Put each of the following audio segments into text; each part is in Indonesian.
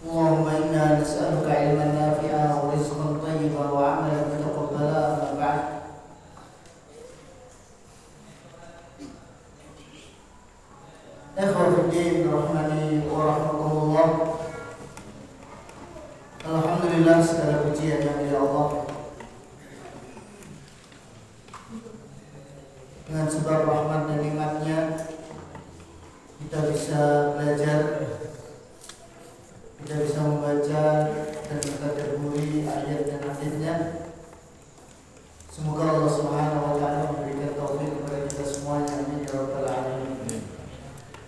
اللهم إنا نسألك علما نافعا ورزقا طيبا وعملا متقبلا أما بعد. Ikhwah fiddin rahmani wa rahmatullah. Alhamdulillah, segala pujian yang milik Allah. Dengan sebab rahmat dan nikmatnya kita bisa belajar, kita bisa membaca dan mentadabburi ayat dan hadisnya. Semoga Allah Subhanahu wa taala memberikan taufik kepada kita semuanya, amin ya rabbal alamin.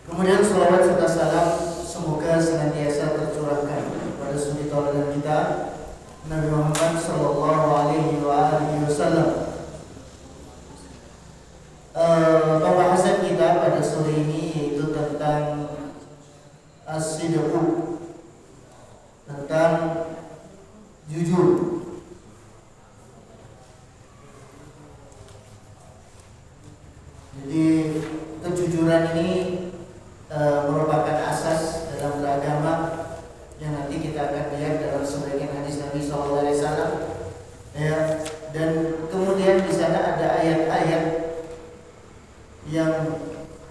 Kemudian salawat serta salam semoga senantiasa tercurahkan pada suri tauladan kita Nabi Muhammad sallallahu alaihi wasallam. Pembahasan kita pada sore ini yaitu tentang as-sidqu, tentang jujur. Jadi kejujuran ini merupakan asas dalam beragama yang nanti kita akan lihat dalam sebagian hadis Nabi sallallahu alaihi wasallam. Ya, dan kemudian di sana ada ayat-ayat yang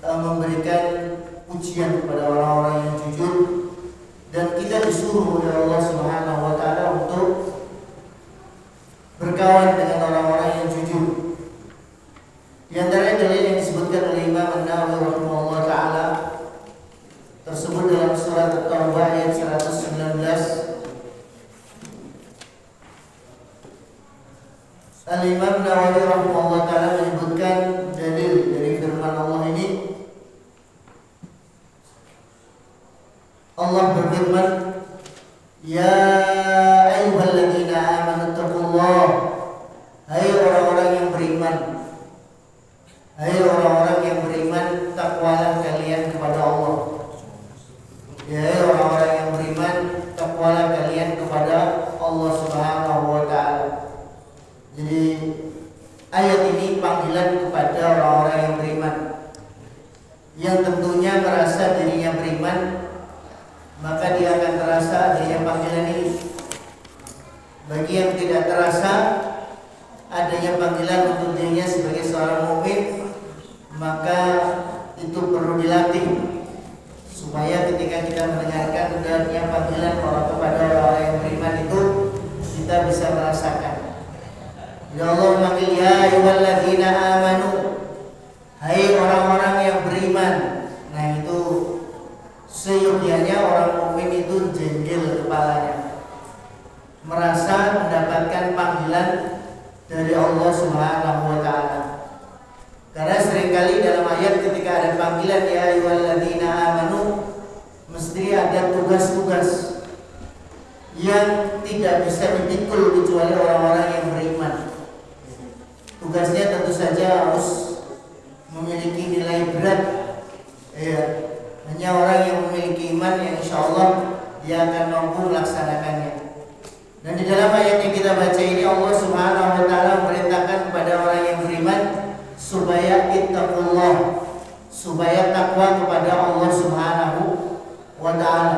memberikan pujian kepada orang-orang yang jujur, dan kita disuruh oleh Allah Subhanahu wa taala untuk berkawan dengan orang-orang yang jujur. Di antaranya dalil yang disebutkan oleh Imam An-Nawawi rahimahullah taala tersebut dalam surat At-Taubah ayat 119. Al-Imam Nawawi rahimahullah taala menyebutkan dalil dari firman Allah ini. Allah berfirman, "Ya ayyuhalladzina amanu taqullah." Hai orang-orang yang beriman. Hai orang-orang yang beriman, takwalah kalian kepada Allah. Ya orang-orang yang beriman, takwalah kalian kepada Allah Subhanahu wa taala. Jadi ayat ini panggilan kepada orang-orang yang beriman, yang tentunya merasa dirinya beriman, maka dia akan terasa adanya panggilan ini. Bagi yang tidak terasa adanya panggilan untuk dirinya sebagai seorang mukmin, maka itu perlu dilatih supaya ketika kita mendengarkan adanya panggilan orang kepada orang yang beriman itu kita bisa merasakan. Ya Allah memanggil, ya ayyuhalladzina amanu, hai orang-orang yang beriman. Nah itu seyogianya orang mukmin itu jengkel kepalanya, merasa mendapatkan panggilan dari Allah Subhanahu wa taala. Karena seringkali dalam ayat ketika ada panggilan ya ayyuhalladzina amanu, mesti ada tugas-tugas yang tidak bisa dipikul kecuali orang-orang yang beriman. Tugasnya tentu saja harus memiliki nilai berat. Ya, hanya orang yang memiliki iman yang insyaallah dia akan mampu melaksanakannya. Dan di dalam ayat yang kita baca ini Allah Subhanahu wa taala memerintahkan kepada orang yang beriman supaya ittaqullah, supaya takwa kepada Allah Subhanahu wa taala,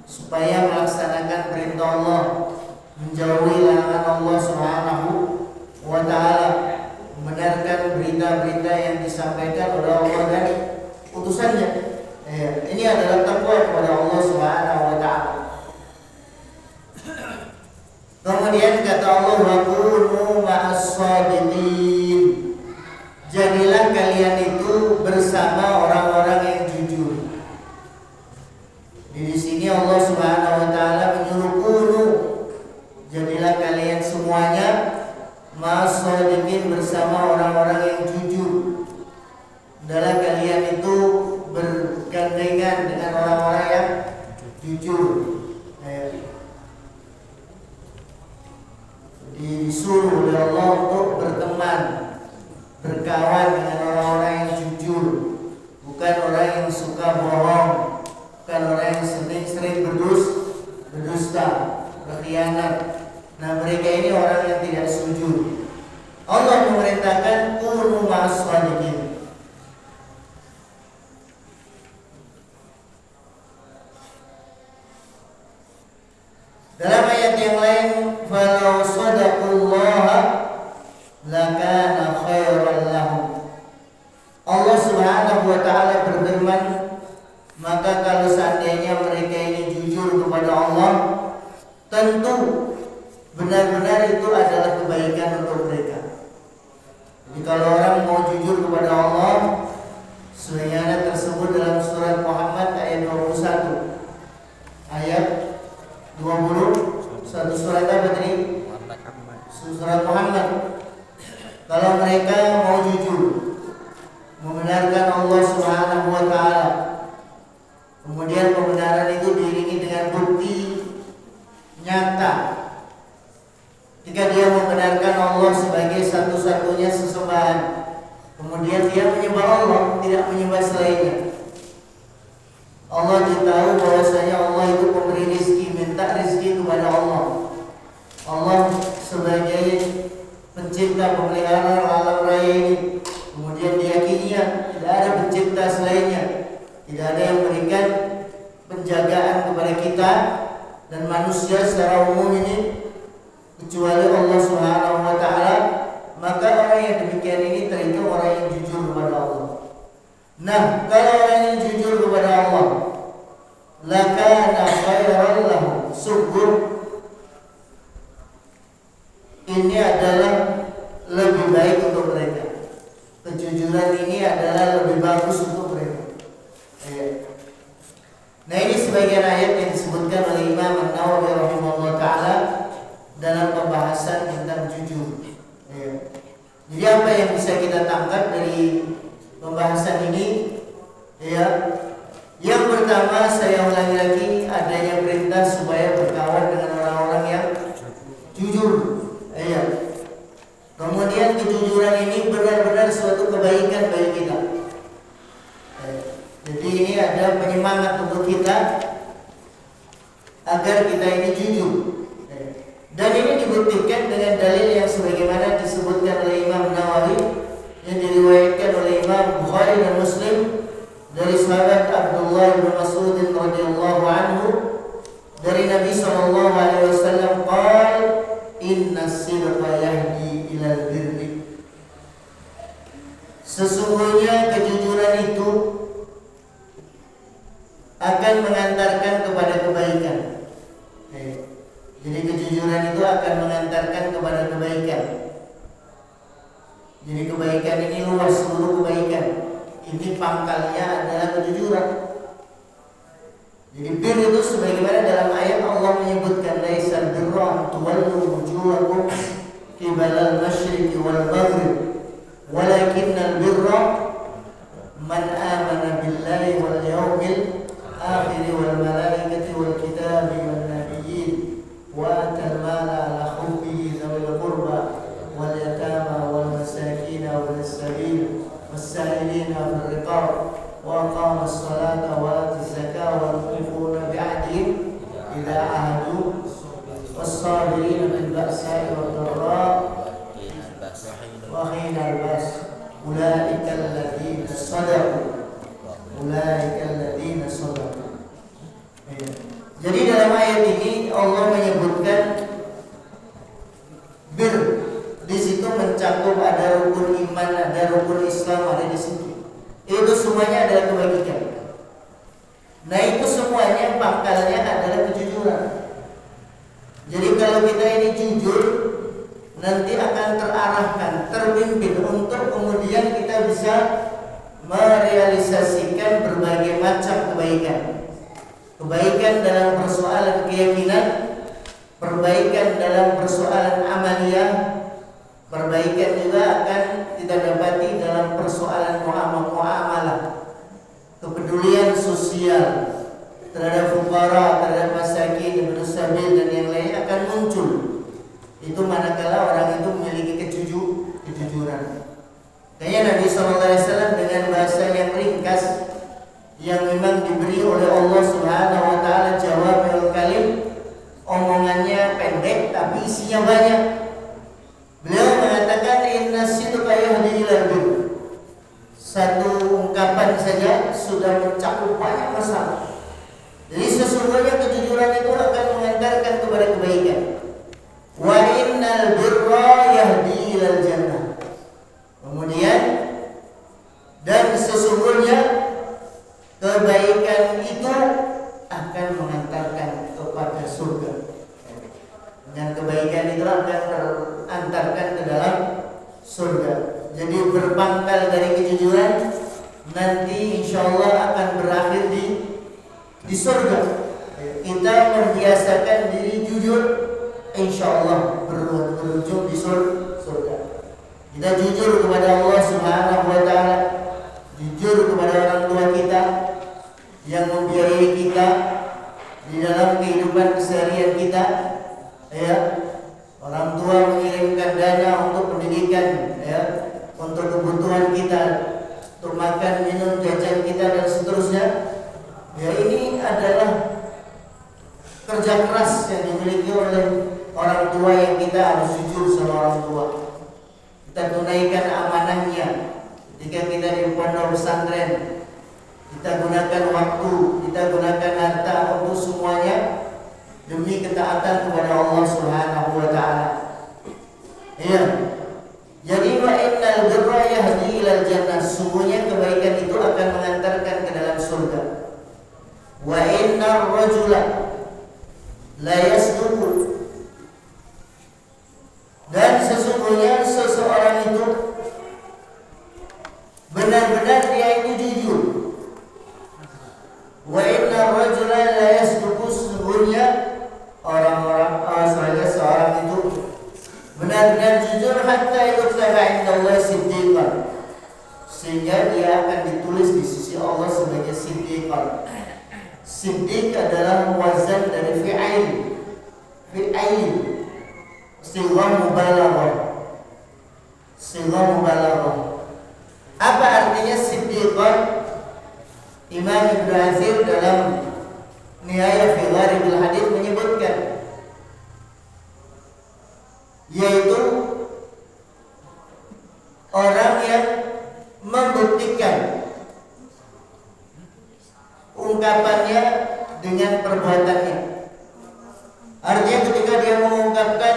supaya melaksanakan perintah Allah, menjauhi larangan Allah Subhanahu wa taala, membenarkan berita-berita yang disampaikan oleh Allah dan utusannya. Ini adalah takwa kepada Allah Subhanahu wa taala. Kemudian kata Allah, wa kunu ma'as-shadiqin. Jadilah kalian itu bersama orang-orang yang jujur. Di sini Allah Subhanahu wa taala menyuruh kunu. Jadilah kalian semuanya ma'as-shadiqin, bersama orang-orang yang jujur. Adalah kalian itu bergandengan dengan orang-orang yang jujur. Disuruh oleh Allah untuk berteman, berkawan dengan orang-orang yang jujur, bukan orang yang suka bohong, bukan orang yang sering berdusta, berkhianat. Nah mereka ini orang yang tidak sujud. Allah memerintahkan kunu ma'as-shadiqin. Dalam ayat yang lain, falau shadaqullaha lakana khairan lahum. Allah Subhanahu wa taala berfirman, maka kalau seandainya mereka ini jujur kepada Allah, tentu benar-benar itu adalah kebaikan untuk mereka. Jadi kalau orang mau jujur kepada Allah, sebagaimana tersebut dalam surat Muhammad ayat 21. Ayat 20 satu surat apa tadi? Surat Muhammad. Kalau mereka mau jujur membenarkan Allah Subhanahu wa taala, kemudian pembenaran itu diiringi dengan bukti nyata. Jika dia membenarkan Allah sebagai satu-satunya sesembahan, kemudian dia menyembah Allah, tidak menyembah selainnya. Allah ditahu bahwasanya Allah itu pemberi rizki, minta rizki kepada Allah. Allah sebagai pencipta pemelihara alam raya ini, kemudian diyakininya tidak ada pencipta selainnya, tidak ada yang memberikan penjagaan kepada kita dan manusia secara umum ini kecuali Allah Subhanahu wa taala. Maka orang yang demikian ini terhitung orang yang jujur kepada Allah. Nah, kalau orang yang jujur kepada Allah, lakana khairan lahum, sungguh ini adalah lebih baik untuk mereka. Kejujuran ini adalah lebih bagus untuk mereka. Nah, ini sebagian ayat yang disebutkan oleh Imam An-Nawawi rahimahullah ta'ala dalam pembahasan tentang jujur. Jadi apa yang bisa kita tangkap dari pembahasan ini? Yang pertama, saya ulangi lagi, adanya perintah supaya berkawan dengan orang-orang yang jujur. Kemudian kejujuran ini benar-benar suatu kebaikan bagi kita. Jadi ini ada penyemangat untuk kita agar kita ini jujur. Dan ini dibuktikan dengan dalil yang sebagaimana disebutkan oleh Imam Nawawi, yang diriwayatkan oleh Imam Bukhari dan Muslim dari sahabat Abdullah bin Mas'ud radhiyallahu anhu dari Nabi sallallahu alaihi wasallam qala inna sidqa yahdi ilal birri. Sesungguhnya kejujuran itu akan mengantarkan kepada kebaikan. Jadi kejujuran itu akan mengantarkan kepada kebaikan. Jadi kebaikan ini luas, seluruh kebaikan. Ini pangkalnya adalah kejujuran. Jadi bir itu sebagaimana dalam ayat Allah menyebutkan laisal birra an tuwallu wujuhakum qibala al-masyriqi wal maghrib walakinnal birra man amana billahi wal yawmil akhir wal malaikati wal kitabi wan nabiyyin wa atal mala ala hubbihi dzawil qurba wal yatama wal masakin wal sabil was-sa'ilina fil riqab wa aqama as-salata wa ata az-zakata wa yuqifuna bi'ahdihim idza ahadu was-sabirina fil ba'sa'i wad dharra wa hina al-ba's ulaika alladziina sadaqu. Jadi dalam ayat ini Allah menyebutkan bir, di situ mencakup ada rukun iman, ada rukun Islam, ada di situ. Itu semuanya adalah kebajikan. Nah, itu semuanya pangkalnya adalah kejujuran. Jadi kalau kita ini jujur, nanti akan terarahkan, terpimpin untuk kemudian kita bisa merealisasikan berbagai macam kebaikan. Kebaikan dalam persoalan keyakinan, perbaikan dalam persoalan amaliyah, perbaikan juga akan kita dapati dalam persoalan muamalah, kepedulian sosial terhadap fuqara, terhadap masakin, ibnu sabil dan yang lain akan muncul. Itu manakala orang itu memiliki kejujuran. Kayaknya Nabi SAW dengan bahasa yang ringkas, yang memang diberi oleh Allah Subhanahu wa taala jawami'ul kalim, omongannya pendek tapi isinya banyak. Beliau mengatakan inna sidqa yahdi ilal bir. Satu ungkapan saja sudah mencakup banyak masalah. Jadi sesungguhnya kejujuran itu akan mengantarkan kepada kepada kebaikan. Wa innal birra yahdi ilal jannah. Kemudian dan sesungguhnya kebaikan itu akan mengantarkan kepada surga. Dengan kebaikan itu akan terantarkan ke dalam surga. Jadi berpangkal dari kejujuran nanti insya Allah akan berakhir di surga. Kita membiasakan diri jujur, insya Allah berujung di surga. Kita jujur kepada Allah Subhanahu wa Ta'ala, jujur kepada orang tua kita yang membiayai kita di dalam kehidupan keseharian kita. Ya, orang tua mengirimkan dana untuk pendidikan, ya, untuk kebutuhan kita, untuk makan, minum, jajan kita dan seterusnya. Ya, ini adalah kerja keras yang dimiliki oleh orang tua yang kita harus jujur sama orang tua. Kita tunaikan amanahnya ketika kita di pondok pesantren. Kita gunakan waktu, kita gunakan harta untuk semuanya demi ketaatan kepada Allah Subhanahu wa Ta'ala. Ya. Jadi wa innal birra yahdi ilal jannah. Sungguhnya kebaikan itu akan mengantarkan ke dalam surga. Wa innar rajula la yasduqu. Dan sesungguhnya seseorang itu benar-benar dia itu jujur. Wa innar rajula la yasduqu. Sesungguhnya seorang itu benar-benar jujur hatta yuktaba indallahi siddiqan, sehingga dia akan ditulis di sisi Allah sebagai siddiqan. Siddiq adalah wazan dari fi'ail. Sighah mubalaghah. Apa artinya siddiqan? Imam Ibnu Azir dalam Nihayah fi Gharibil Hadits menyebutkan, yaitu orang yang membuktikan ungkapannya dengan perbuatannya. Artinya ketika dia mengungkapkan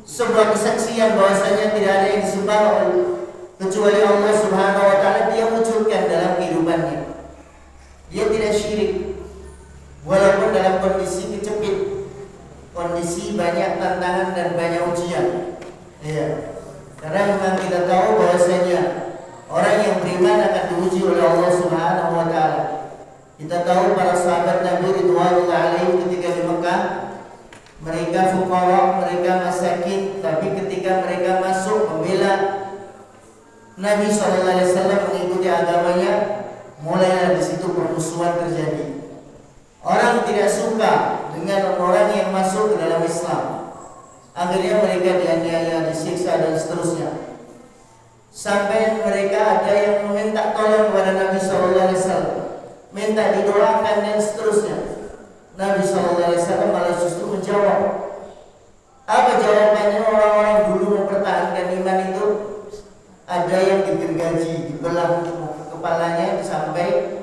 sebuah kesaksian bahwasanya tidak ada yang disembah kecuali Allah Subhanahu wa Ta'ala, dia munculkan dalam kehidupannya. Dia tidak syirik walaupun dalam kondisi kecepit, kondisi banyak tantangan dan banyak ujian. Ya. Karena memang kita tahu bahwasanya orang yang beriman akan diuji oleh Allah Subhanahu wa Ta'ala. Kita tahu para sahabat Nabi ridwanullah alaihim ketika di Mekah, mereka fuqara, mereka masakin, tapi ketika mereka masuk membela Nabi SAW mengikuti agamanya, mulailah di situ permusuhan terjadi. Orang tidak suka dengan orang yang masuk ke dalam Islam. Akhirnya mereka dianiaya, disiksa dan seterusnya. Sampai mereka ada yang meminta tolong kepada Nabi SAW, minta didoakan dan seterusnya. Nabi SAW malah justru menjawab. Apa jawabannya orang-orang dulu mempertahankan iman itu? Ada yang digergaji, dibelah kepalanya sampai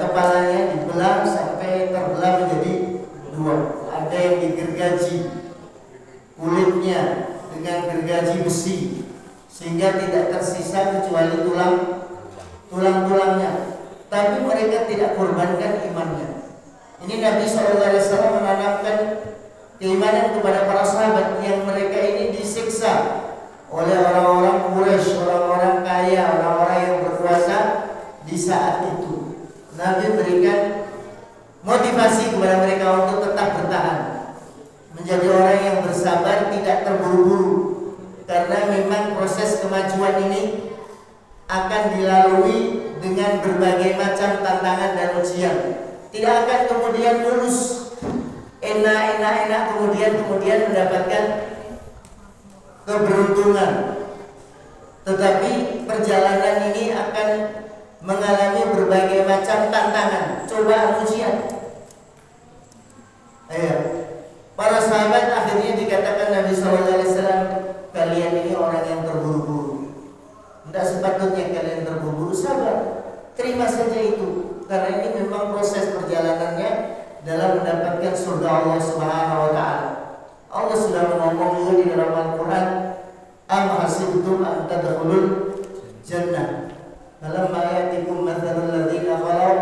kepalanya dibelah sampai terbelah menjadi dua. Ada yang digergaji kulitnya dengan gergaji besi sehingga tidak tersisa kecuali tulang-tulangnya. Tapi mereka tidak korbankan imannya. Ini Nabi SAW menanamkan keimanan kepada para sahabat yang mereka ini disiksa oleh orang-orang Quraisy, orang-orang kaya, orang-orang yang berkuasa di saat itu. Nabi berikan motivasi kepada mereka untuk tetap bertahan, menjadi orang yang bersabar, tidak terburu-buru, karena memang proses kemajuan ini akan dilalui dengan berbagai macam tantangan dan ujian. Tidak akan kemudian lulus enak kemudian mendapatkan keberuntungan. Tetapi perjalanan ini akan mengalami berbagai macam tantangan, cobaan, ujian. Para sahabat akhirnya dikatakan Nabi SAW, kalian ini orang yang terburu-buru. Tidak sepatutnya kalian terburu-buru, sabar, terima saja itu. Karena ini memang proses perjalanannya dalam mendapatkan surga Allah Subhanahu wa taala. Allah sudah ngomong juga di dalam Al-Qur'an, "Am hasibtum an tadkhulul jannah falamma ya'tikum mathalul ladzina khalaw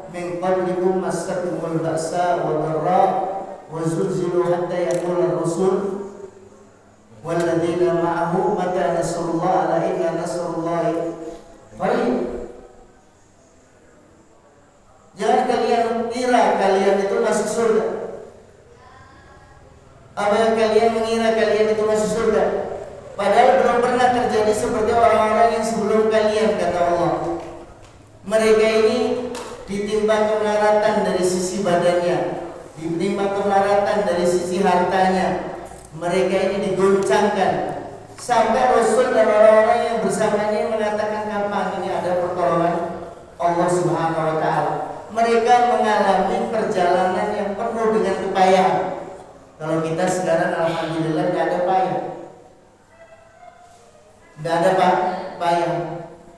min qablikum massakumul ba'sa wa dharra wa zulzilu hatta yaqula ar-rasul wal ladzina ma'ahu mata nasrullah ala inna nasrullahi qarib." Jangan kalian kira kalian itu masuk surga. Apa yang kalian mengira kalian itu masuk surga? Padahal belum pernah terjadi seperti orang-orang yang sebelum kalian, kata Allah. Mereka ini ditimpa kemelaratan dari sisi badannya, ditimpa kemelaratan dari sisi hartanya. Mereka ini digoncangkan sampai Rasul dan orang-orang yang bersamanya mengatakan, kapan ini ada pertolongan Allah Subhanahu wa taala. Mereka mengalami perjalanan yang penuh dengan kepayahan. Kalau kita sekarang alhamdulillah tidak ada payah. Tidak ada payah.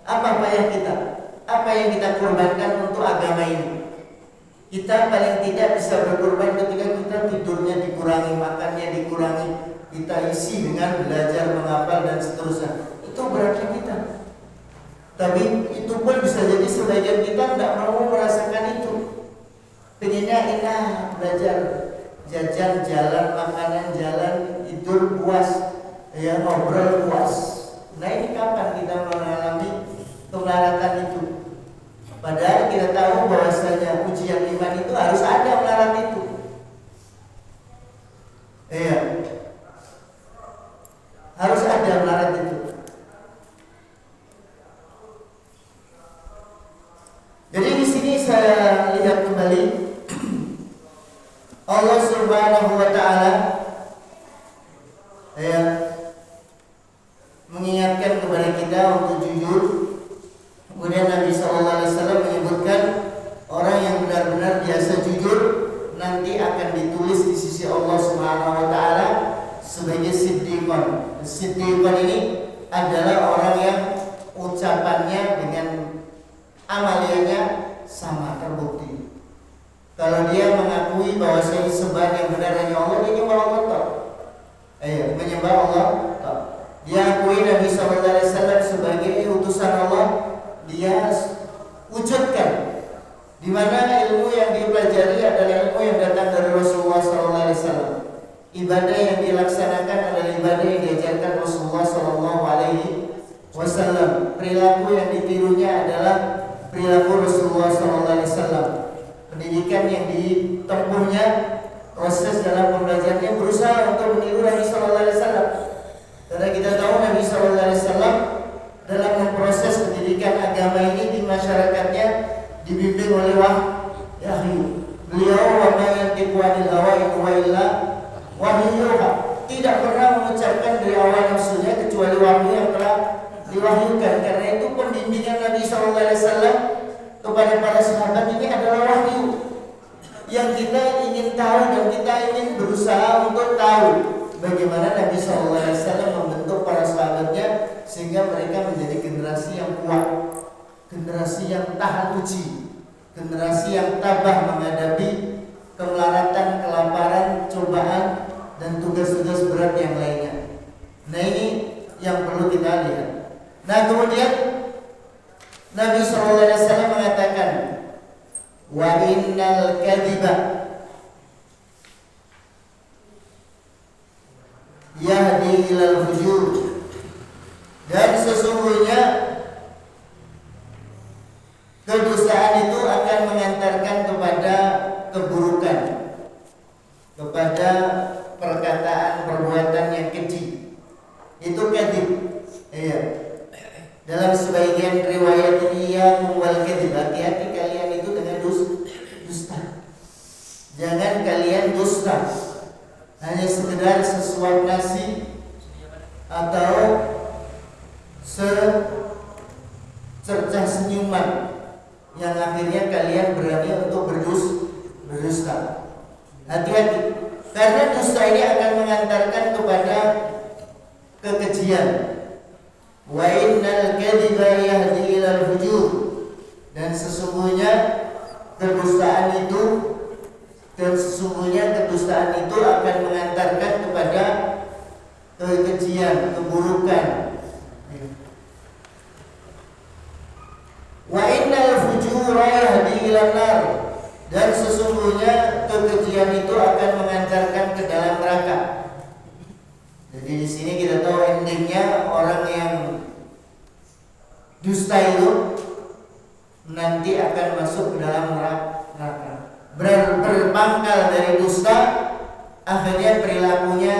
Apa payah kita? Apa yang kita korbankan untuk agama ini? Kita paling tidak bisa berkorban ketika kita tidurnya dikurangi, makannya dikurangi, kita isi dengan belajar, menghafal dan seterusnya. Itu berarti kita. Tapi itu pun bisa jadi sebagian kita tidak mau merasakan itu. Pengennya enak belajar, jajan, jalan, makanan, jalan, tidur puas, ya ngobrol puas. Nah ini kapan kita mengalami kemelaratan itu? Padahal kita tahu bahwasanya ujian iman itu harus ada melarat itu. Iya, harus ada melarat itu. Jadi di sini saya lihat kembali Allah Subhanahu wa taala mengingatkan kepada kita untuk jujur. Kemudian Nabi SAW menyebutkan orang yang benar-benar biasa jujur nanti akan ditulis di sisi Allah Subhanahu wa taala sebagai siddiqon. Siddiqon ini adalah orang yang ucapannya dengan amaliyahnya sama, terbukti. Kalau dia mengakui bahwa sembahan yang benar hanya Allah, dia menyembah Allah toh. Menyembah Allah toh. Dia akui Nabi SAW sebagai utusan Allah, dia wujudkan. Di mana ilmu yang dipelajari adalah ilmu yang datang dari Rasulullah SAW. Ibadah yang dilaksanakan adalah ibadah yang diajarkan Rasulullah SAW. Perilaku yang ditirunya adalah perilaku Rasulullah SAW. Pendidikan yang ditempuhnya, proses dalam pembelajarannya berusaha untuk meniru Nabi SAW. Karena kita tahu Nabi SAW dalam memproses pendidikan agama ini di masyarakatnya dibimbing oleh wahyu. Beliau wa ma yantiqu 'anil hawa in huwa illa wahyu. Tidak pernah mengucapkan dari awal nafsunya kecuali wahyu yang telah diwahyukan. Karena itu pembimbingan Nabi SAW kepada para sahabat ini adalah wahyu yang kita ingin tahu dan kita ingin berusaha untuk tahu bagaimana Nabi SAW membentuk para sahabatnya sehingga mereka menjadi generasi yang kuat, generasi yang tahan uji, generasi yang tabah menghadapi kemelaratan, kelaparan, cobaan dan tugas-tugas berat yang lainnya. Nah ini yang perlu kita lihat. Nah kemudian Nabi SAW mengatakan, wa innal kadhiba yahdi ilal fujur, dan sesungguhnya kedustaan itu akan mengantarkan kepada keburukan, kepada perkataan perbuatan yang keji. Itu kadhib. Iya. Dalam sebagian riwayat iyyakum wal kadhib, hati-hati kalian itu dengan dusta. Jangan kalian dusta hanya sekedar sesuap nasi atau secercah senyuman yang akhirnya kalian berani untuk berdusta. Hati-hati, karena dusta ini akan mengantarkan kepada kekejian. Wa innal kadhiba yahdi ilal fujur, dan sesungguhnya kedustaan itu Dan sesungguhnya kedustaan itu akan mengantarkan kepada kekejian, keburukan. Wa innal fujura yahdi ilan nar. Dan sesungguhnya kekejian itu akan mengantarkan ke dalam neraka. Jadi di sini kita tahu endingnya orang yang dusta itu nanti akan masuk ke dalam neraka. Berpangkal dari dusta, akhirnya perilakunya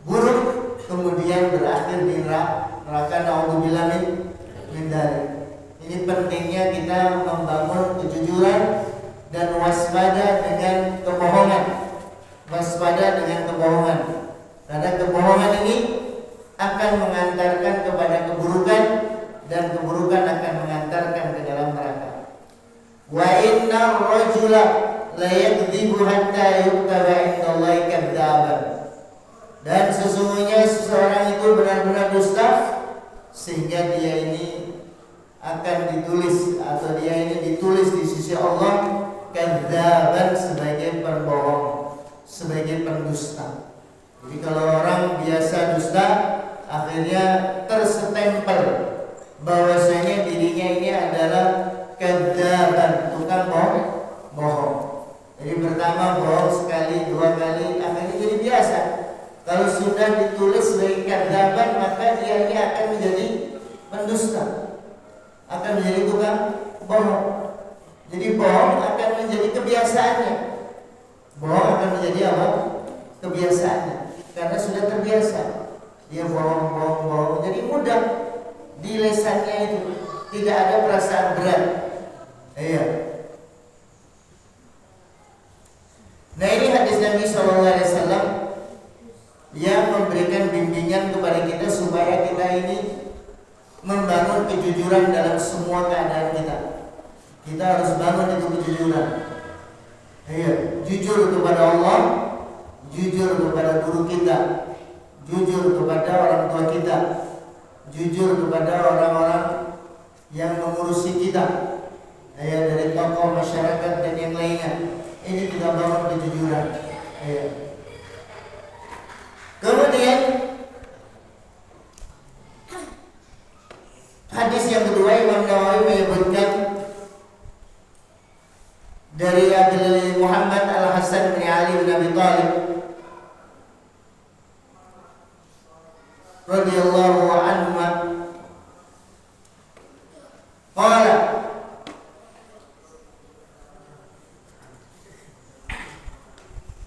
buruk, kemudian berakhir di neraka. Naudzubillah min dzalik. Ini pentingnya kita membangun kejujuran dan waspada dengan kebohongan. Waspada dengan kebohongan. Karena kebohongan ini akan mengantarkan kepada keburukan, dan keburukan akan mengantarkan ke dalam neraka. Wa inna rajula la yakdzibu hatta yuktaba indallahi kadzaban. Dan sesungguhnya seseorang itu benar-benar dusta sehingga dia ini akan ditulis, atau dia ini ditulis di sisi Allah kadzaban, sebagai pembohong, sebagai pendusta. Jadi kalau orang biasa dusta, akhirnya terstempel bahwasanya dirinya ini adalah kadzaban, tukang bohong. Jadi pertama bohong sekali, dua kali, akhirnya jadi biasa. Kalau sudah ditulis sebagai kadzaban, maka dia ini akan menjadi pendusta, akan menjadi tukang bohong. Jadi bohong akan menjadi kebiasaannya. Bohong akan menjadi apa? Kebiasaannya. Karena sudah terbiasa. Dia bohong. Jadi mudah di lesannya itu, tidak ada perasaan berat. Iya. Nah, ini hadis Nabi SAW yang memberikan bimbingan kepada kita supaya kita ini membangun kejujuran dalam semua keadaan kita. Kita harus bangun itu kejujuran. Iya, jujur kepada Allah, jujur kepada guru kita, jujur kepada orang tua kita, jujur kepada orang-orang yang mengurusi kita, dari tokoh masyarakat dan yang lainnya. Ini kita bangun kejujuran. Kemudian hadis yang kedua, Imam Nawawi menyebutkan dari Abi Muhammad Al-Hasan bin Ali bin Abi Thalib radhiyallahu anhu qala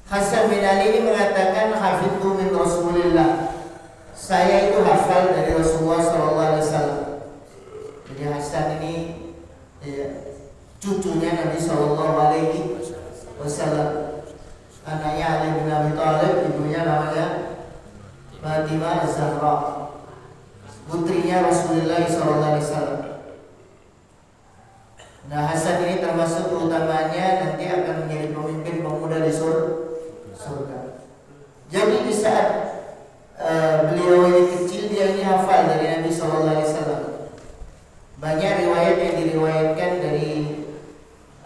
Hasan bin Ali ini mengatakan, hafidhu min Rasulillah, saya itu hafal dari Rasulullah SAW. Jadi Hasan ini cucunya Nabi SAW, anaknya Ali bin Abi Thalib, ibunya namanya Fatimah Az-Zahra, putrinya Rasulullah SAW. Nah, Hasan ini termasuk utamanya nanti akan menjadi pemimpin pemuda di surga. Jadi di saat beliau ini kecil, dia ini hafal dari Nabi SAW. Banyak riwayat yang diriwayatkan dari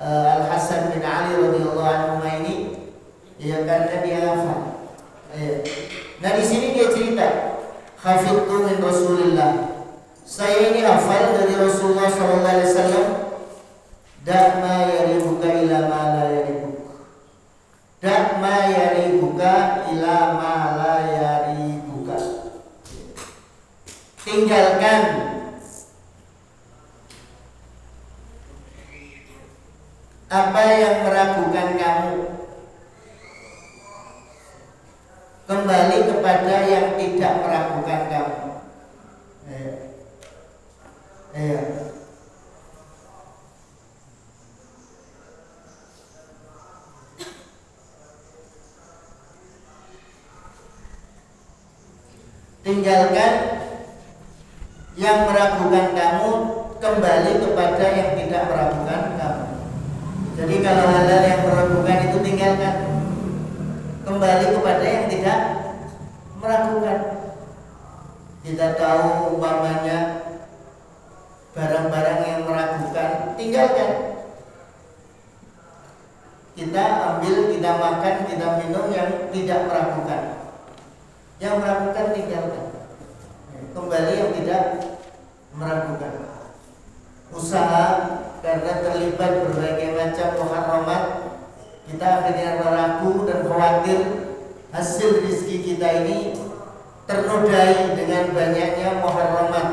Al-Hasan bin Ali radhiyallahu anhu ini, ya, karena dia hafal. Nah, di sini dia cerita, hafidtu min Rasulillah, saya ini hafal dari Rasulullah SAW. Da' ma yaribuka ila ma la yaribuk. Da' ma yaribuka ila ma la yaribuka. Tinggalkan apa yang meragukan kamu, kembali kepada yang tidak meragukan kamu. Tinggalkan yang meragukan kamu, kembali kepada yang tidak meragukan kamu. Jadi kalau hal-hal yang meragukan itu tinggalkan, kembali kepada yang tidak meragukan. Kita tahu umpamanya barang-barang yang meragukan, tinggalkan. Kita ambil, kita makan, kita minum yang tidak meragukan. Yang meragukan tinggalkan. Kembali yang tidak meragukan. Usaha karena terlibat berbagai macam muharramat, kita akhirnya ragu dan khawatir hasil rezeki kita ini ternodai dengan banyaknya muharramat.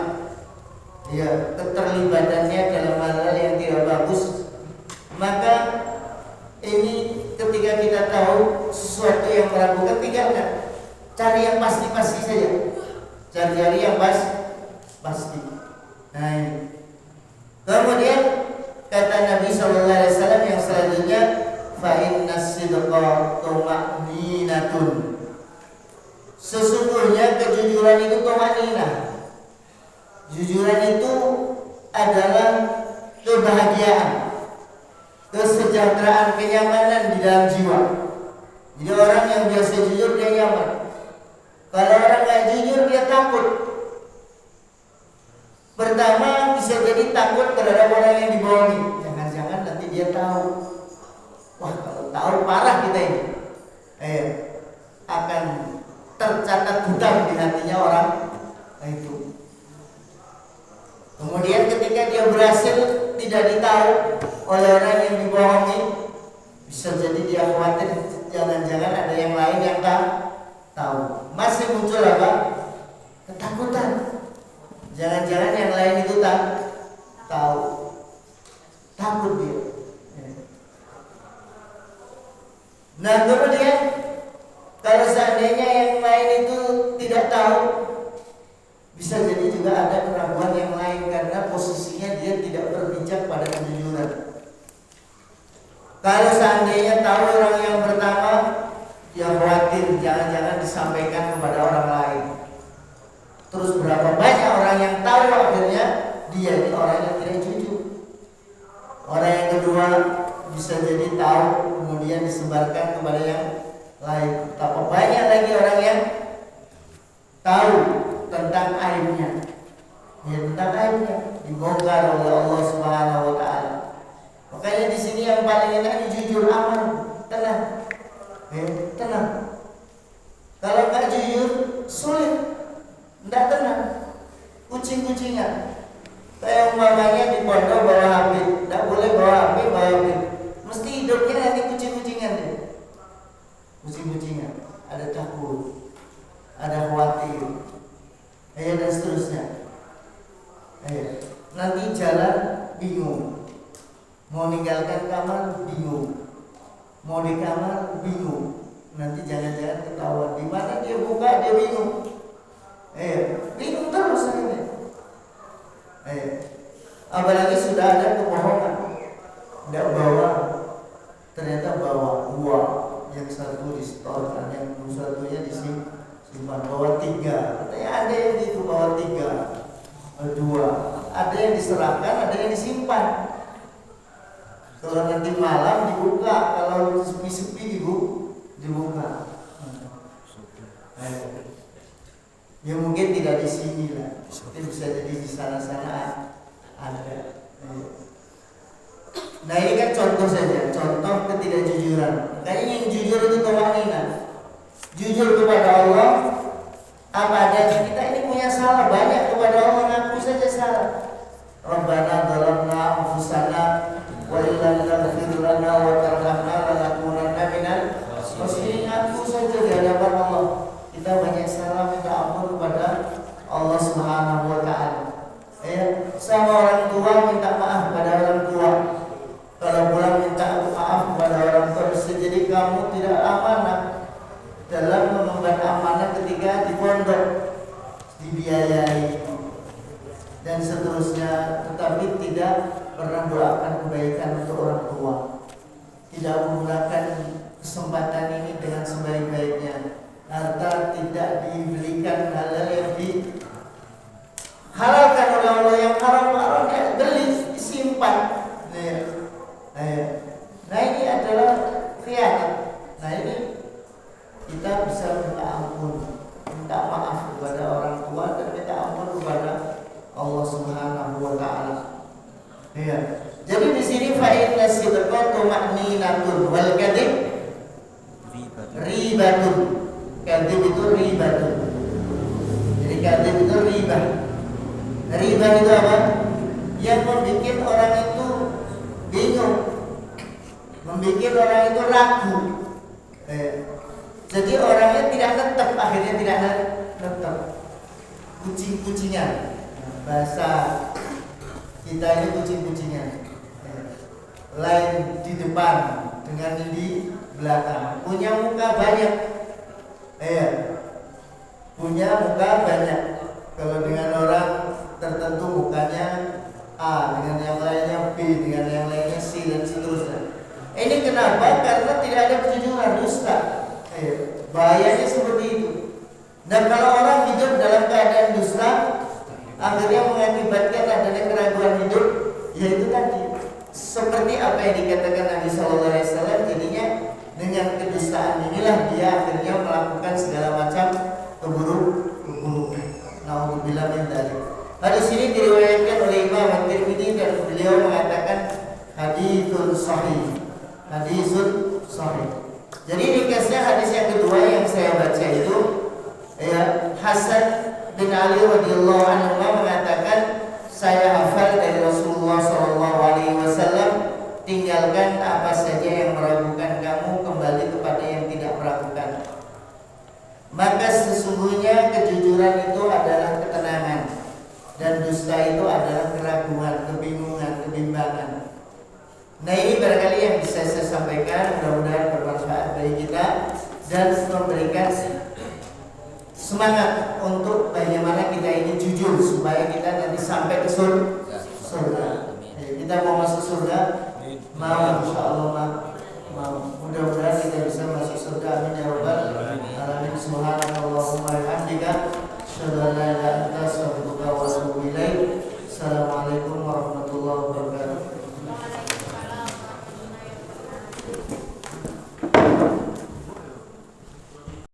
Ya, keterlibatannya dalam hal-hal yang tidak bagus. Maka ini ketika kita tahu sesuatu yang meragukan, tinggalkan. Cari yang pasti-pasti saja. Cari yang pasti. Nah ini. Kemudian kata Nabi SAW yang selanjutnya, fa innas sidqa tuma'ninatun. Sesungguhnya kejujuran itu tuma'ninah. Jujuran itu adalah kebahagiaan, kesejahteraan, kenyamanan di dalam jiwa. Jadi orang yang biasa jujur dia nyaman. Kalau orang nggak jujur dia takut. Pertama bisa jadi takut terhadap orang yang dibohongi. Jangan-jangan nanti dia tahu. Wah, kalau tahu parah kita ini. Akan tercatat hutang di hatinya orang itu. Kemudian ketika dia berhasil tidak ditahu oleh orang yang dibohongi, bisa jadi dia khawatir jangan-jangan ada yang lain yang tahu. Masih muncul apa? Ketakutan. Jangan-jangan yang lain itu tahu. Takut dia. Nah kemudian kalau seandainya yang lain itu tidak tahu, bisa jadi juga ada keraguan yang lain karena posisinya dia tidak berpijak pada kejujuran. Kalau seandainya tahu orang yang pertama, dia khawatir jangan-jangan disampaikan kepada orang lain. Terus berapa banyak orang yang tahu akhirnya dia ini orang yang tidak jujur. Orang yang kedua bisa jadi tahu kemudian disebarkan kepada yang lain. Betapa banyak lagi orang yang tahu tentang aibnya, ya tentang aibnya dibongkar oleh Allah Subhanahu Wa Taala. Makanya di sini yang paling enak jujur, aman, tenang, tenang. Kalau nggak jujur sulit, nggak tenang, kucing-kucingan. Kayak umpamanya di pondok bawa HP, nggak boleh bawa HP, mesti hidupnya nanti kucing-kucingan deh. Kucing-kucingan, ada takut, ada khawatir. Dan seterusnya. Nanti jalan bingung. Mau ninggalkan kamar bingung. Mau di kamar bingung. Nanti jangan-jangan ketahuan. Di mana dia buka dia bingung. Bingung terus akhirnya. Apalagi sudah ada kebohongan. Tidak bawa, ternyata bawa dua, yang satu disetorkan, yang satunya disimpan, bawa 3. Katanya ada yang gitu bawa 3, 2. Ada yang diserahkan, ada yang disimpan. Kalau nanti malam dibuka, kalau sepi-sepi dibuka. Ya mungkin tidak di sini lah, mungkin bisa jadi di sana-sana ada. Nah ini kan contoh saja, contoh ketidakjujuran. Kayaknya yang jujur itu tuma'ninah. Jujur kepada Allah apa adanya. Kita ini punya salah banyak kepada Allah, ngaku saja salah. Rabbana dhalamna anfusana wa illam taghfir lana wa tarhamna lanakunanna minal khasirin. Ngaku saja di hadapan Allah. Kita banyak salah, minta ampun kepada Allah Subhanahu Wa Taala. Sama orang tua minta maaf pada orang tua. Kalau pulang minta maaf kepada orang tua. Bisa jadi kamu tidak amanah dalam mengemban amanah ketika di pondok. membuat orang itu ragu. Jadi orangnya tidak tetap, akhirnya tidak tetap. Kucing-kucingan, bahasa kita ini kucing-kucingan. Lain di depan dengan di belakang. Punya muka banyak, punya muka banyak. Kalau dengan orang tertentu mukanya A, dengan yang lainnya B, dengan yang lainnya C, dan seterusnya. Ini kenapa? Karena tidak ada kejujuran, dusta. Bahayanya seperti itu. Dan kalau orang hidup dalam keadaan dusta, akhirnya mengakibatkan adanya keraguan hidup, yaitu tadi seperti apa yang dikatakan Nabi Sallallahu Alaihi Wasallam. Jadinya dengan kedustaan inilah dia akhirnya melakukan segala macam keburukan. Nauzubillah min dzalik. Hadis ini diriwayatkan oleh Imam At-Tirmidzi dan beliau mengatakan haditsun sahih. Haditsun sahih. Jadi ringkasnya hadis yang kedua yang saya baca itu, Hasan bin Ali radhiyallahu anhu mengatakan, saya hafal dari Rasulullah sallallahu alaihi wasallam, tinggalkan apa saja yang meragukan kamu, kembali kepada yang tidak meragukan. Maka sesungguhnya kejujuran itu adalah ketenangan, dan dusta itu adalah keraguan, kebingungan, kebimbangan. Nah, ini barangkali yang bisa saya sampaikan, mudah-mudahan bermanfaat bagi kita dan memberikan semangat untuk bagaimana kita ini jujur supaya kita nanti sampai ke surga. Kita mau masuk surga, mau, insyaallah mau. Mudah-mudahan kita bisa masuk surga. Amin ya rabbal